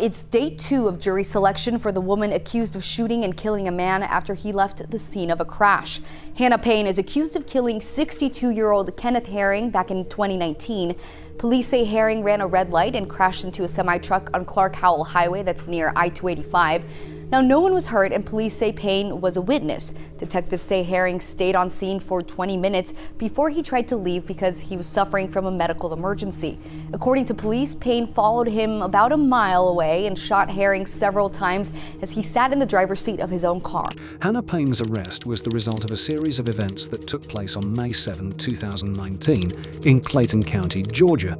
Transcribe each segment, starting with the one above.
It's day 2 of jury selection for the woman accused of shooting and killing a man after he left the scene of a crash. Hannah Payne is accused of killing 62-year-old Kenneth Herring back in 2019. Police say Herring ran a red light and crashed into a semi-truck on Clark Howell Highway that's near I-285. Now, no one was hurt, and police say Payne was a witness. Detectives say Herring stayed on scene for 20 minutes before he tried to leave because he was suffering from a medical emergency. According to police, Payne followed him about a mile away and shot Herring several times as he sat in the driver's seat of his own car. Hannah Payne's arrest was the result of a series of events that took place on May 7, 2019 in Clayton County, Georgia.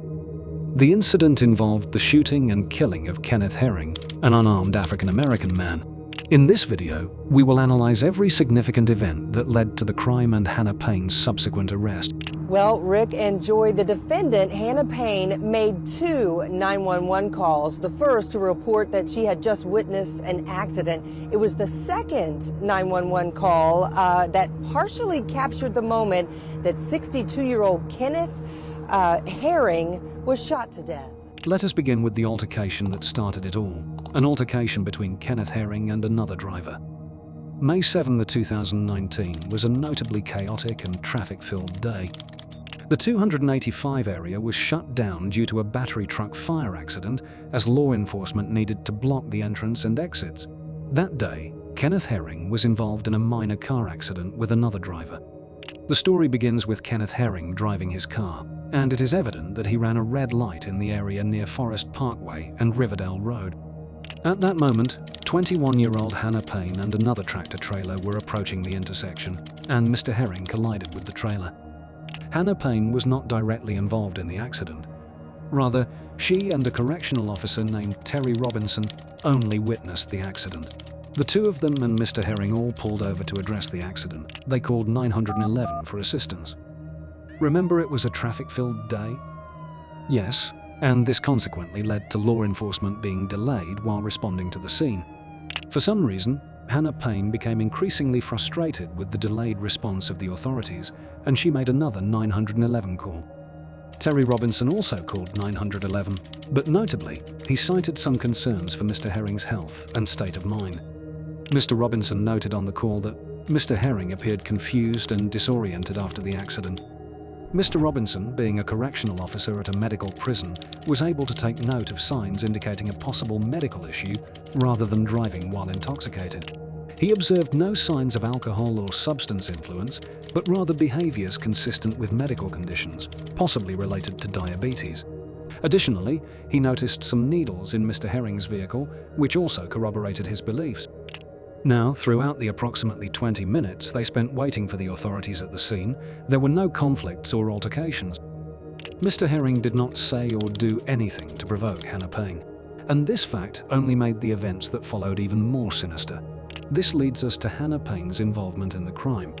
The incident involved the shooting and killing of Kenneth Herring, an unarmed African-American man. In this video, we will analyze every significant event that led to the crime and Hannah Payne's subsequent arrest. Well, Rick and Joy, the defendant, Hannah Payne, made 2 911 calls. The first to report that she had just witnessed an accident. It was the second 911 call that partially captured the moment that 62-year-old Kenneth Herring was shot to death. Let us begin with the altercation that started it all. An altercation between Kenneth Herring and another driver. May 7, 2019 was a notably chaotic and traffic-filled day. The 285 area was shut down due to a battery truck fire accident as law enforcement needed to block the entrance and exits. That day, Kenneth Herring was involved in a minor car accident with another driver. The story begins with Kenneth Herring driving his car, and it is evident that he ran a red light in the area near Forest Parkway and Riverdale Road. At that moment, 21-year-old Hannah Payne and another tractor-trailer were approaching the intersection, and Mr. Herring collided with the trailer. Hannah Payne was not directly involved in the accident. Rather, she and a correctional officer named Terry Robinson only witnessed the accident. The two of them and Mr. Herring all pulled over to address the accident. They called 911 for assistance. Remember, it was a traffic-filled day? Yes, and this consequently led to law enforcement being delayed while responding to the scene. For some reason, Hannah Payne became increasingly frustrated with the delayed response of the authorities, and she made another 911 call. Terry Robinson also called 911, but notably, he cited some concerns for Mr. Herring's health and state of mind. Mr. Robinson noted on the call that Mr. Herring appeared confused and disoriented after the accident. Mr. Robinson, being a correctional officer at a medical prison, was able to take note of signs indicating a possible medical issue rather than driving while intoxicated. He observed no signs of alcohol or substance influence, but rather behaviors consistent with medical conditions, possibly related to diabetes. Additionally, he noticed some needles in Mr. Herring's vehicle, which also corroborated his beliefs. Now, throughout the approximately 20 minutes they spent waiting for the authorities at the scene, there were no conflicts or altercations. Mr. Herring did not say or do anything to provoke Hannah Payne, and this fact only made the events that followed even more sinister. This leads us to Hannah Payne's involvement in the crime.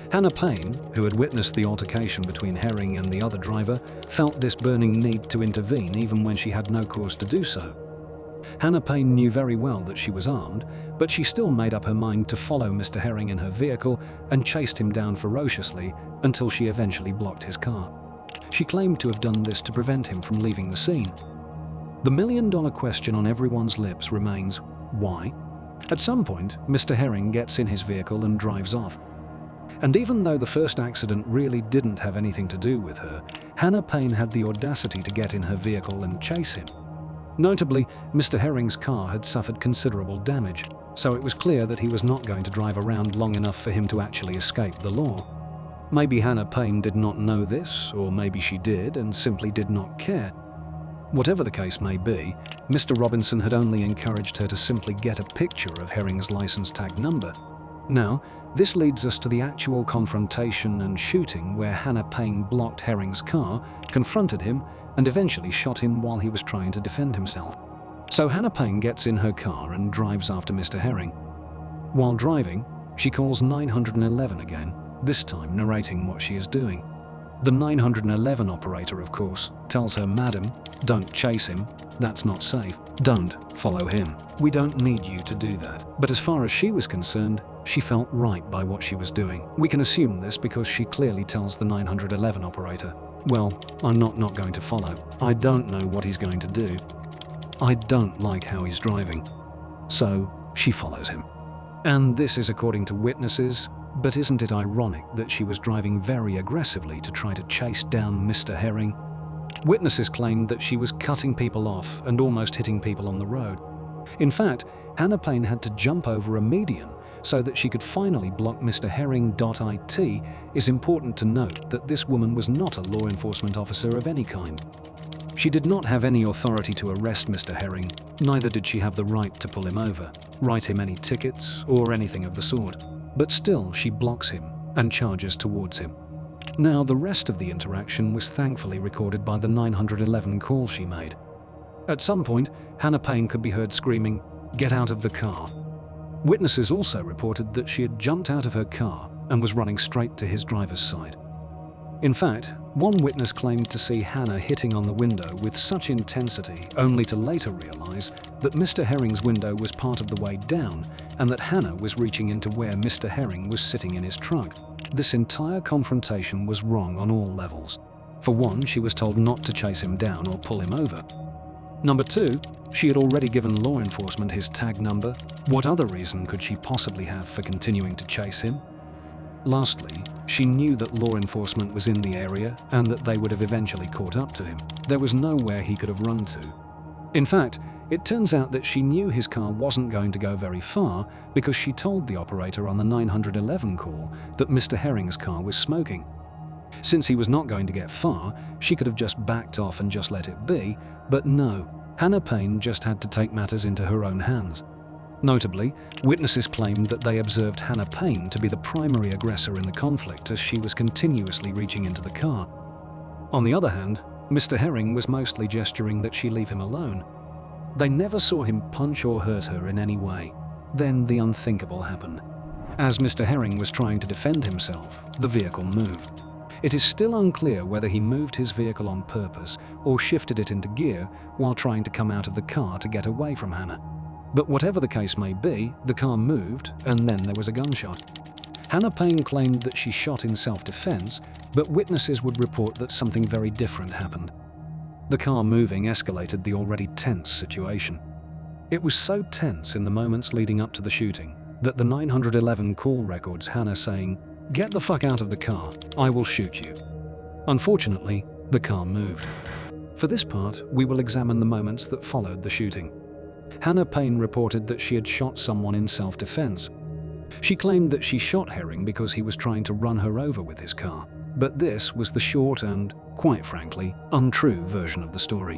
Hannah Payne, who had witnessed the altercation between Herring and the other driver, felt this burning need to intervene even when she had no cause to do so. Hannah Payne knew very well that she was armed, but she still made up her mind to follow Mr. Herring in her vehicle and chased him down ferociously until she eventually blocked his car. She claimed to have done this to prevent him from leaving the scene. The million-dollar question on everyone's lips remains, why? At some point, Mr. Herring gets in his vehicle and drives off. And even though the first accident really didn't have anything to do with her, Hannah Payne had the audacity to get in her vehicle and chase him. Notably, Mr. Herring's car had suffered considerable damage, so it was clear that he was not going to drive around long enough for him to actually escape the law. Maybe Hannah Payne did not know this, or maybe she did and simply did not care. Whatever the case may be, Mr. Robinson had only encouraged her to simply get a picture of Herring's license tag number. Now, this leads us to the actual confrontation and shooting where Hannah Payne blocked Herring's car, confronted him, and eventually shot him while he was trying to defend himself. So Hannah Payne gets in her car and drives after Mr. Herring. While driving, she calls 911 again, this time narrating what she is doing. The 911 operator, of course, tells her, "Madam, don't chase him, that's not safe. Don't follow him. We don't need you to do that." But as far as she was concerned, she felt right by what she was doing. We can assume this because she clearly tells the 911 operator, "Well, I'm not going to follow. I don't know what he's going to do." "I don't like how he's driving." So she follows him. And this is according to witnesses, but isn't it ironic that she was driving very aggressively to try to chase down Mr. Herring? Witnesses claimed that she was cutting people off and almost hitting people on the road. In fact, Hannah Payne had to jump over a median so that she could finally block Mr. Herring. It is important to note that this woman was not a law enforcement officer of any kind. She did not have any authority to arrest Mr. Herring, neither did she have the right to pull him over, write him any tickets, or anything of the sort. But still, she blocks him and charges towards him. Now, the rest of the interaction was thankfully recorded by the 911 call she made. At some point, Hannah Payne could be heard screaming, "Get out of the car." Witnesses also reported that she had jumped out of her car and was running straight to his driver's side. In fact, one witness claimed to see Hannah hitting on the window with such intensity, only to later realize that Mr. Herring's window was part of the way down and that Hannah was reaching into where Mr. Herring was sitting in his truck. This entire confrontation was wrong on all levels. For one, she was told not to chase him down or pull him over. Number two, she had already given law enforcement his tag number. What other reason could she possibly have for continuing to chase him? Lastly, she knew that law enforcement was in the area and that they would have eventually caught up to him. There was nowhere he could have run to. In fact, it turns out that she knew his car wasn't going to go very far because she told the operator on the 911 call that Mr. Herring's car was smoking. Since he was not going to get far, she could have just backed off and just let it be, but no, Hannah Payne just had to take matters into her own hands. Notably, witnesses claimed that they observed Hannah Payne to be the primary aggressor in the conflict as she was continuously reaching into the car. On the other hand, Mr. Herring was mostly gesturing that she leave him alone. They never saw him punch or hurt her in any way. Then the unthinkable happened. As Mr. Herring was trying to defend himself, the vehicle moved. It is still unclear whether he moved his vehicle on purpose or shifted it into gear while trying to come out of the car to get away from Hannah. But whatever the case may be, the car moved and then there was a gunshot. Hannah Payne claimed that she shot in self-defense, but witnesses would report that something very different happened. The car moving escalated the already tense situation. It was so tense in the moments leading up to the shooting that the 911 call records Hannah saying, "Get the fuck out of the car, I will shoot you." Unfortunately, the car moved. For this part, we will examine the moments that followed the shooting. Hannah Payne reported that she had shot someone in self-defense. She claimed that she shot Herring because he was trying to run her over with his car. But this was the short and, quite frankly, untrue version of the story.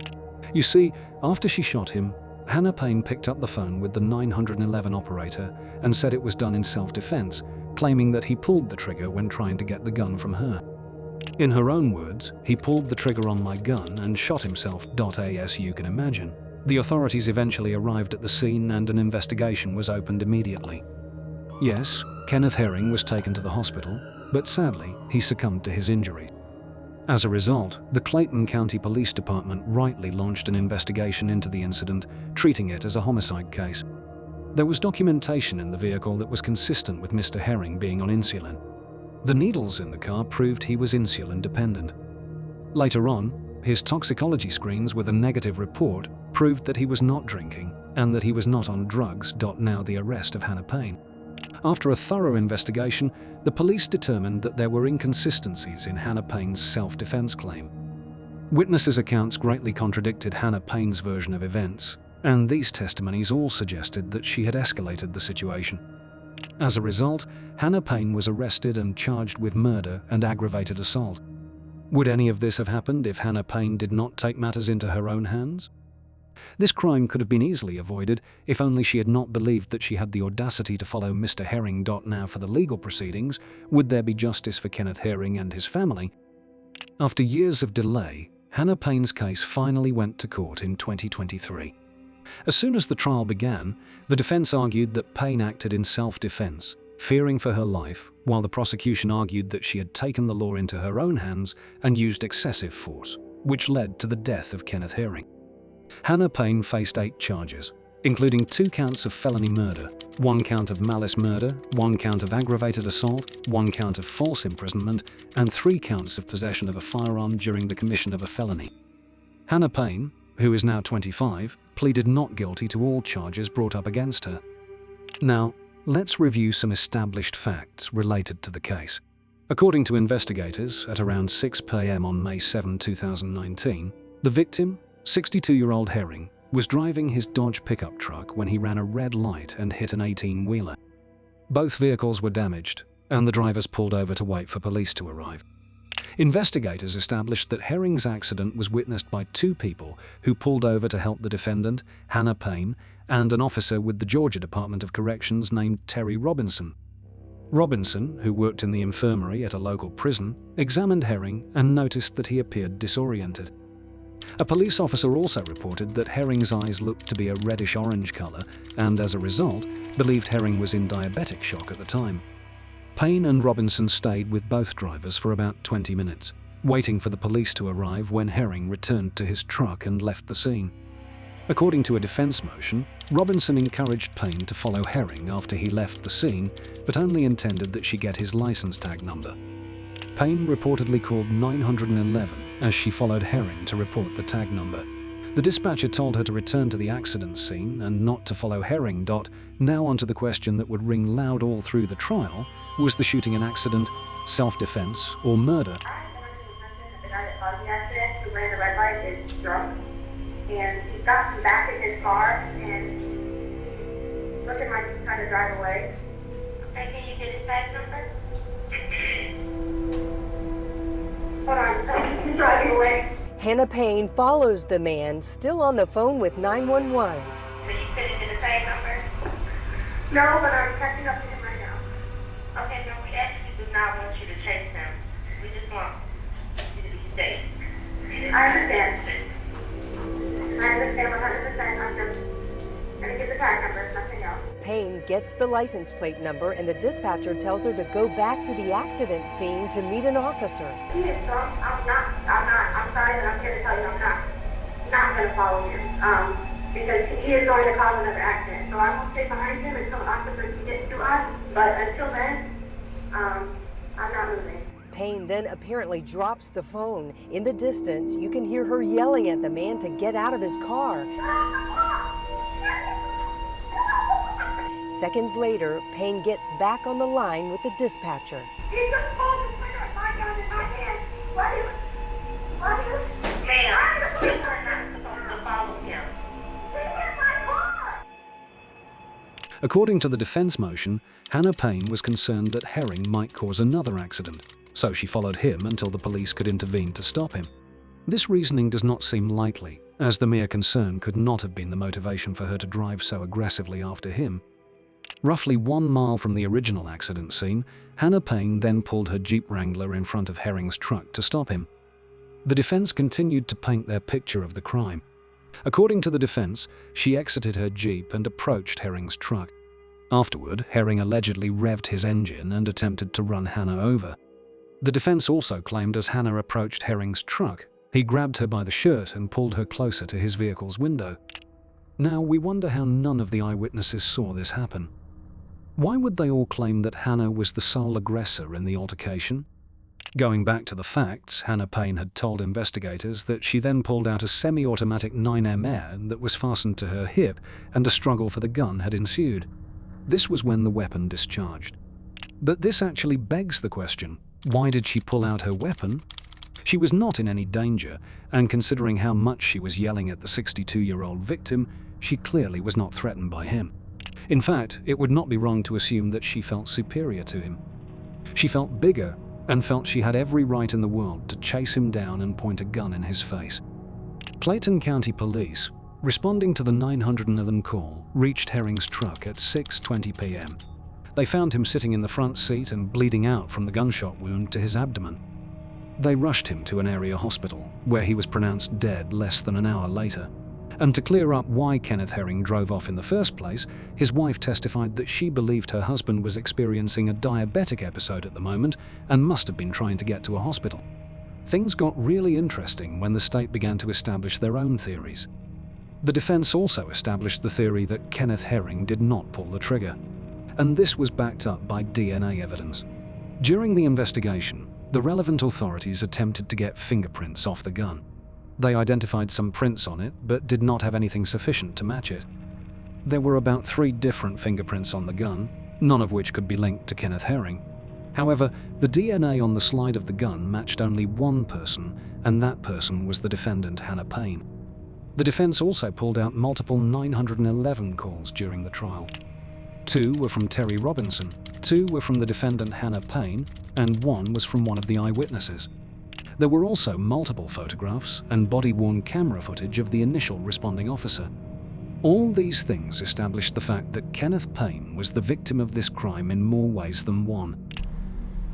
You see, after she shot him, Hannah Payne picked up the phone with the 911 operator and said it was done in self-defense, claiming that he pulled the trigger when trying to get the gun from her. In her own words, "He pulled the trigger on my gun and shot himself." As you can imagine. The authorities eventually arrived at the scene and an investigation was opened immediately. Yes, Kenneth Herring was taken to the hospital, but sadly, he succumbed to his injury. As a result, the Clayton County Police Department rightly launched an investigation into the incident, treating it as a homicide case. There was documentation in the vehicle that was consistent with Mr. Herring being on insulin. The needles in the car proved he was insulin dependent. Later on, his toxicology screens with a negative report proved that he was not drinking and that he was not on drugs. Now the arrest of Hannah Payne. After a thorough investigation, the police determined that there were inconsistencies in Hannah Payne's self-defense claim. Witnesses' accounts greatly contradicted Hannah Payne's version of events, and these testimonies all suggested that she had escalated the situation. As a result, Hannah Payne was arrested and charged with murder and aggravated assault. Would any of this have happened if Hannah Payne did not take matters into her own hands? This crime could have been easily avoided if only she had not believed that she had the audacity to follow Mr. Herring. Now for the legal proceedings, would there be justice for Kenneth Herring and his family? After years of delay, Hannah Payne's case finally went to court in 2023. As soon as the trial began, the defense argued that Payne acted in self-defense, fearing for her life, while the prosecution argued that she had taken the law into her own hands and used excessive force, which led to the death of Kenneth Herring. Hannah Payne faced 8 charges, including 2 counts of felony murder, 1 count of malice murder, 1 count of aggravated assault, 1 count of false imprisonment, and 3 counts of possession of a firearm during the commission of a felony. Hannah Payne, who is now 25, pleaded not guilty to all charges brought up against her. Now, let's review some established facts related to the case. According to investigators, at around 6 p.m. on May 7, 2019, the victim, 62-year-old Herring, was driving his Dodge pickup truck when he ran a red light and hit an 18-wheeler. Both vehicles were damaged, and the drivers pulled over to wait for police to arrive. Investigators established that Herring's accident was witnessed by two people who pulled over to help the defendant, Hannah Payne, and an officer with the Georgia Department of Corrections named Terry Robinson. Robinson, who worked in the infirmary at a local prison, examined Herring and noticed that he appeared disoriented. A police officer also reported that Herring's eyes looked to be a reddish-orange color and, as a result, believed Herring was in diabetic shock at the time. Payne and Robinson stayed with both drivers for about 20 minutes, waiting for the police to arrive when Herring returned to his truck and left the scene. According to a defense motion, Robinson encouraged Payne to follow Herring after he left the scene, but only intended that she get his license tag number. Payne reportedly called 911 as she followed Herring to report the tag number. The dispatcher told her to return to the accident scene and not to follow Herring. Now onto the question that would ring loud all through the trial: was the shooting an accident, self-defense, or murder? The guy that caused the accident, who ran the red light, is drunk, and he got back in his car and he's looking like he's trying to drive away. Okay, can you get his tag number? Hold on, he's driving away. Hannah Payne follows the man, still on the phone with 911. So you couldn't get a tag number? No, but I'm catching up to him right now. Okay, no, we actually do not want you to chase him. We just want you to be safe. I understand. I understand 100%. I'm just going to get the tag number, nothing else. Payne gets the license plate number, and the dispatcher tells her to go back to the accident scene to meet an officer. He is drunk. I'm sorry that I'm here to tell you I'm not going to follow him. Because he is going to cause another accident. So I will stay behind him until the officer can get to us. But until then, I'm not moving. Payne then apparently drops the phone. In the distance, you can hear her yelling at the man to get out of his car. Seconds later, Payne gets back on the line with the dispatcher. He just pulled the trigger of my gun in my hand. Why do you? Ma'am, we are not supposed to follow him. He hit my car! According to the defense motion, Hannah Payne was concerned that Herring might cause another accident, so she followed him until the police could intervene to stop him. This reasoning does not seem likely, as the mere concern could not have been the motivation for her to drive so aggressively after him. Roughly 1 mile from the original accident scene, Hannah Payne then pulled her Jeep Wrangler in front of Herring's truck to stop him. The defense continued to paint their picture of the crime. According to the defense, she exited her Jeep and approached Herring's truck. Afterward, Herring allegedly revved his engine and attempted to run Hannah over. The defense also claimed as Hannah approached Herring's truck, he grabbed her by the shirt and pulled her closer to his vehicle's window. Now, we wonder how none of the eyewitnesses saw this happen. Why would they all claim that Hannah was the sole aggressor in the altercation? Going back to the facts, Hannah Payne had told investigators that she then pulled out a semi-automatic 9mm that was fastened to her hip, and a struggle for the gun had ensued. This was when the weapon discharged. But this actually begs the question, why did she pull out her weapon? She was not in any danger, and considering how much she was yelling at the 62-year-old victim, she clearly was not threatened by him. In fact, it would not be wrong to assume that she felt superior to him. She felt bigger, and felt she had every right in the world to chase him down and point a gun in his face. Clayton County Police, responding to the 911 call, reached Herring's truck at 6:20 p.m. They found him sitting in the front seat and bleeding out from the gunshot wound to his abdomen. They rushed him to an area hospital, where he was pronounced dead less than an hour later. And to clear up why Kenneth Herring drove off in the first place, his wife testified that she believed her husband was experiencing a diabetic episode at the moment and must have been trying to get to a hospital. Things got really interesting when the state began to establish their own theories. The defense also established the theory that Kenneth Herring did not pull the trigger, and this was backed up by DNA evidence. During the investigation, the relevant authorities attempted to get fingerprints off the gun. They identified some prints on it, but did not have anything sufficient to match it. There were about 3 different fingerprints on the gun, none of which could be linked to Kenneth Herring. However, the DNA on the slide of the gun matched only one person, and that person was the defendant, Hannah Payne. The defense also pulled out multiple 911 calls during the trial. 2 were from Terry Robinson, 2 were from the defendant Hannah Payne, and 1 was from one of the eyewitnesses. There were also multiple photographs and body-worn camera footage of the initial responding officer. All these things established the fact that Kenneth Payne was the victim of this crime in more ways than one.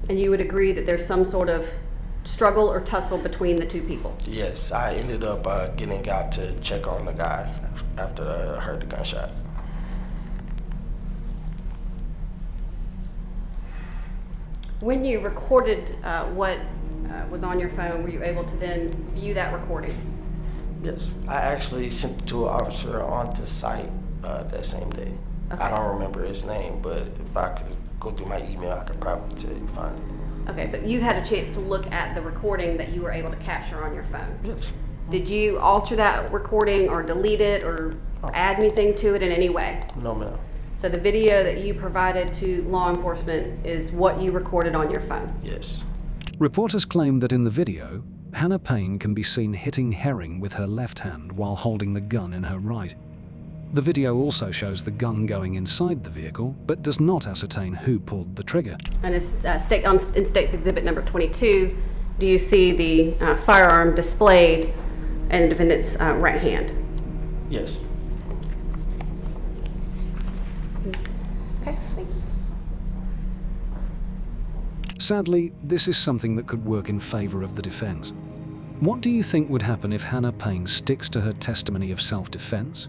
And you would agree that there's some sort of struggle or tussle between the 2 people? Yes, I ended up getting out to check on the guy after I heard the gunshot. When you recorded what was on your phone, were you able to then view that recording? Yes, I actually sent it to an officer on the site that same day. Okay. I don't remember his name, but if I could go through my email, I could probably tell you, find it. Okay, but you had a chance to look at the recording that you were able to capture on your phone. Yes. Did you alter that recording or delete it or add anything to it in any way? No, ma'am. So the video that you provided to law enforcement is what you recorded on your phone? Yes. Reporters claim that in the video, Hannah Payne can be seen hitting Herring with her left hand while holding the gun in her right. The video also shows the gun going inside the vehicle, but does not ascertain who pulled the trigger. And in State's Exhibit number 22, do you see the firearm displayed in the defendant's right hand? Yes. Okay, thank you. Sadly, this is something that could work in favor of the defense. What do you think would happen if Hannah Payne sticks to her testimony of self-defense?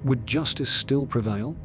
Would justice still prevail?